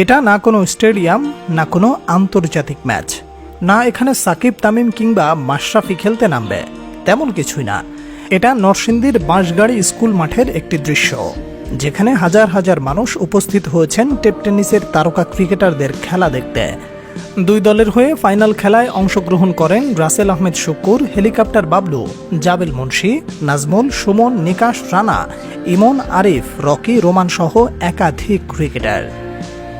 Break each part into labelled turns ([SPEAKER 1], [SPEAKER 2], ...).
[SPEAKER 1] এটা না কোনো স্টেডিয়াম, না কোনো আন্তর্জাতিক ম্যাচ, না এখানে সাকিব তামিম কিংবা মাশরাফি খেলতে নামবে, তেমন কিছুই না। এটা নরসিংদীর বাঁশগাড়ি স্কুল মাঠের একটি দৃশ্য, যেখানে হাজার হাজার মানুষ উপস্থিত হয়েছেন টেপ টেনিসের তারকা ক্রিকেটারদের খেলা দেখতে। দুই দলের হয়ে ফাইনাল খেলায় অংশগ্রহণ করেন রাসেল আহমেদ শুক্কুর, হেলিকপ্টার বাবলু, জাবেল মুন্সি, নাজমুল, সুমন, নিকাশ, রানা, ইমন, আরিফ, রকি, রোমান সহ একাধিক ক্রিকেটার।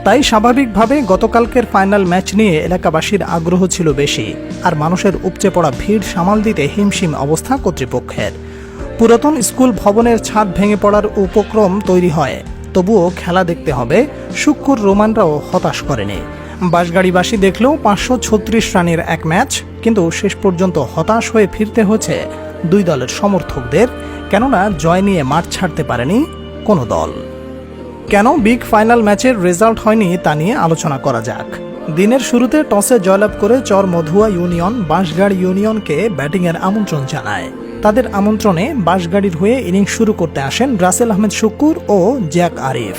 [SPEAKER 1] তাই স্বাভাবিকভাবে গতকালকের ফাইনাল ম্যাচ নিয়ে এলাকাবাসীর আগ্রহ ছিল বেশি, আর মানুষের উপচে পড়া ভিড় সামাল দিতে হিমশিম অবস্থা কর্তৃপক্ষের। পুরাতন স্কুল ভবনের ছাদ ভেঙে পড়ার উপক্রম তৈরি হয়, তবুও খেলা দেখতে হবে। শুক্কুর, রোমানরাও হতাশ করেনি। বাঁশগাড়িবাসী দেখলেও 536 রানের এক ম্যাচ, কিন্তু শেষ পর্যন্ত হতাশ হয়ে ফিরতে হয়েছে দুই দলের সমর্থকদের, কেননা জয় নিয়ে মাঠ ছাড়তে পারেনি কোনো দল। কেন বিগ ফাইনাল ম্যাচের রেজাল্ট হয়নি তা নিয়ে আলোচনা করা যাক। দিনের শুরুতে টসে জয়লাভ করে চর মধুয়া ইউনিয়ন বাঁশগাড়ি ইউনিয়নকে ব্যাটিংয়ের আমন্ত্রণ জানায়। তাদের আমন্ত্রণে বাঁশগাড়ির হয়ে ইনিংস শুরু করতে আসেন রাসেল আহমেদ শুক্কুর ও জ্যাক আরিফ।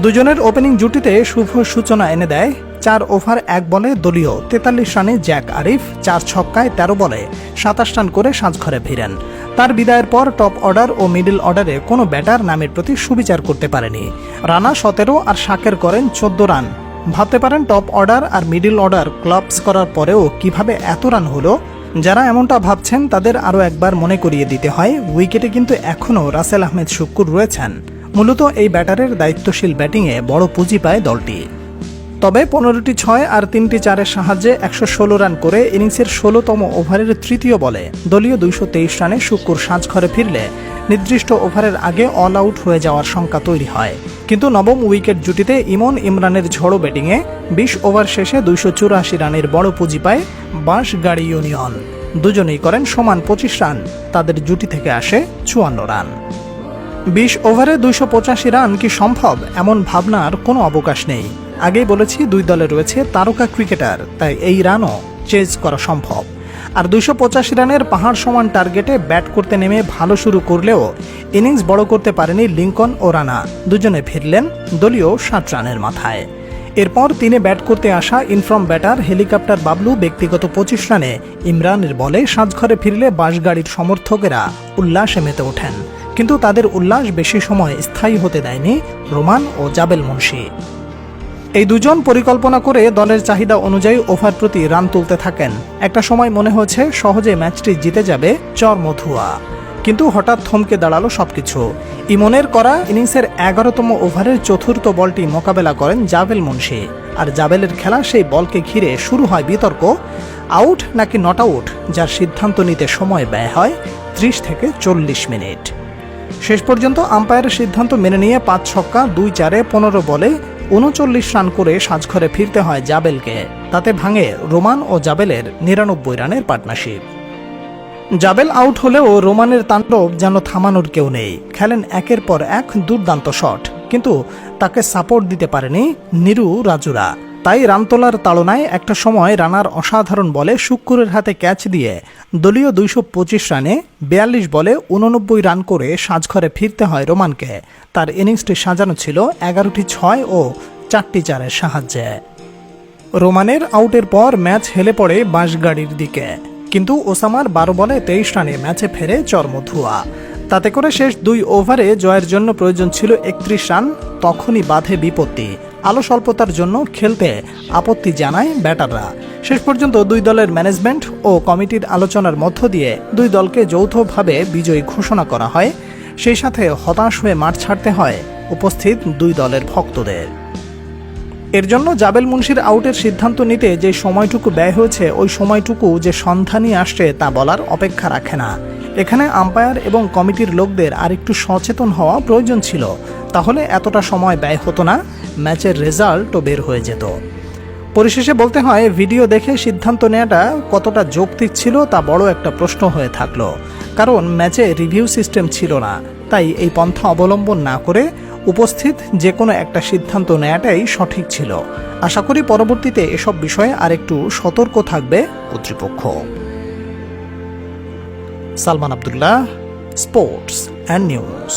[SPEAKER 1] দুজনের ওপেনিং জুটিতে শুভ সূচনা এনে দেয় 4 ওভার 1 বলে দলীয় 43 রানে জ্যাক আরিফ 4 ছক্কায় 13 বলে 27 রান করে সাজঘরে ফিরেন। তার বিদায়ের পর টপ অর্ডার ও মিডল অর্ডারে কোনো ব্যাটার নামের প্রতি সুবিচার করতে পারেনি। রানা 17 আর শাকের করেন 14 রান। ভাবতে পারেন টপ অর্ডার আর মিডল অর্ডার ক্লাবস করার পরেও কিভাবে এত রান হলো। যারা এমনটা ভাবছেন তাদের আরও একবার মনে করিয়ে দিতে হয়, উইকেটে কিন্তু এখনও রাসেল আহমেদ শুক্কুর রয়েছেন। মূলত এই ব্যাটারের দায়িত্বশীল ব্যাটিংয়ে বড় পুঁজি পায় দলটি। তবে 15টি 6 আর 3টি 4-এর সাহায্যে 116 রান করে ইনিংসের 16তম ওভারের তৃতীয় বলে দলীয় 223 রানে শুক্কুর সাজঘরে ফিরলে নির্দিষ্ট ওভারের আগে অল আউট হয়ে যাওয়ার শঙ্কা তৈরি হয়। কিন্তু নবম উইকেট জুটিতে ইমন ইমরানের ঝড়ো ব্যাটিংয়ে 20 ওভার শেষে 284 রানের বড় পুঁজি পায় বাঁশগাড়ি ইউনিয়ন। দুজনেই করেন সমান 25 রান, তাদের জুটি থেকে আসে 54 রান। 20 ওভারে 285 রান কি সম্ভব, এমন ভাবনার কোনো অবকাশ নেই। আগেই বলেছি দুই দলে রয়েছে তারকা ক্রিকেটার, তাই এই রানও চেজ করা সম্ভব। আর 285 রানের পাহাড় সমান টার্গেটে ব্যাট করতে নেমে ভালো শুরু করলেও ইনিংস বড় করতে পারেনি লিঙ্কন ও রানা। দুজনে ফিরলেন দলীয় 60 রানের মাথায়। এরপর তিনে ব্যাট করতে আসা ইনফর্ম ব্যাটার হেলিকপ্টার বাবলু ব্যক্তিগত 25 রানে ইমরানের বলে সাজঘরে ফিরলে বাঁশগাড়ির সমর্থকেরা উল্লাসে মেতে ওঠেন। কিন্তু তাদের উল্লাস বেশি সময় স্থায়ী হতে দেয়নি রোমান ও জাবেল মুন্সি। এই দুজন পরিকল্পনা করে দলের চাহিদা অনুযায়ী ওভার প্রতি রান তুলতে থাকেন। একটা সময় মনে হয়েছে সহজে ম্যাচটি জিতে যাবে চর মধুয়া, কিন্তু হঠাৎ থমকে দাঁড়ালো সবকিছু। ইমনের করা ইনিংসের 11তম ওভারের চতুর্থ বলটি মোকাবেলা করেন জাবেল মুন্সি, আর জাবেলের খেলা সেই বলকে ঘিরে শুরু হয় বিতর্ক, আউট নাকি নট আউট, যার সিদ্ধান্ত নিতে সময় ব্যয় হয় 30 থেকে 40 মিনিট। শেষ পর্যন্ত আম্পায়ারের সিদ্ধান্ত মেনে নিয়ে 5 ছক্কা 2 4-এ 15 বলে 39 রান করে সাজঘরে ফিরতে হয় জাবেলকে। তাতে ভাঙে রোমান ও জাবেলের 99 রানের পার্টনারশিপ। জাবেল আউট হলেও রোমানের তাণ্ডব যেন থামানোর কেউ নেই। খেলেন একের পর এক দুর্দান্ত শট, কিন্তু তাকে সাপোর্ট দিতে পারেনি নিরু রাজুরা। তাই রান তোলার তাড়নায় একটা সময় রানার অসাধারণ বলে শুক্কুরের হাতে ক্যাচ দিয়ে দলীয় 225 রানে 42 বলে 89 রান করে সাজঘরে ফিরতে হয় রোমানকে। তার ইনিংসটি সাজানো ছিল 11টি 6 ও 4টি 4-এর সাহায্যে। রোমানের আউটের পর ম্যাচ হেলে পড়ে বাঁশগাড়ির দিকে, কিন্তু ওসামার 12 বলে 23 রানে ম্যাচে ফেরে চর মধুয়া। তাতে করে শেষ 2 ওভারে জয়ের জন্য প্রয়োজন ছিল 31 রান। তখনই বাধে বিপত্তি। আলো স্বল্পতার জন্য খেলতে আপত্তি জানায় ব্যাটাররা। শেষ পর্যন্ত দুই দলের ম্যানেজমেন্ট ও কমিটির আলোচনার মধ্য দিয়ে দুই দলকে যৌথভাবে বিজয়ী ঘোষণা করা হয়। সেই সাথে হতাশ হয়ে মাঠ ছাড়তে হয় উপস্থিত দুই দলের ভক্তদের। এর জন্য জাবেল মুন্সির আউটের সিদ্ধান্ত নিতে যে সময়টুকু ব্যয় হয়েছে, ওই সময়টুকু যে সন্ধানী আসছে তা বলার অপেক্ষা রাখে না। এখানে আম্পায়ার এবং কমিটির লোকদের আরেকটু সচেতন হওয়া প্রয়োজন ছিল, তাহলে এতটা সময় ব্যয় হতো না, ম্যাচের রেজাল্টও বের হয়ে যেত। পরিশেষে বলতে হয়, ভিডিও দেখে সিদ্ধান্ত নেওয়াটা কতটা যৌক্তিক ছিল তা বড় একটা প্রশ্ন হয়ে থাকলো। কারণ ম্যাচে রিভিউ সিস্টেম ছিল না, তাই এই পন্থা অবলম্বন না করে উপস্থিত যে কোনো একটা সিদ্ধান্ত নেওয়াটাই সঠিক ছিল। আশা করি পরবর্তীতে এসব বিষয়ে আরেকটু সতর্ক থাকবে কর্তৃপক্ষ। Salman Abdullah, sports and news.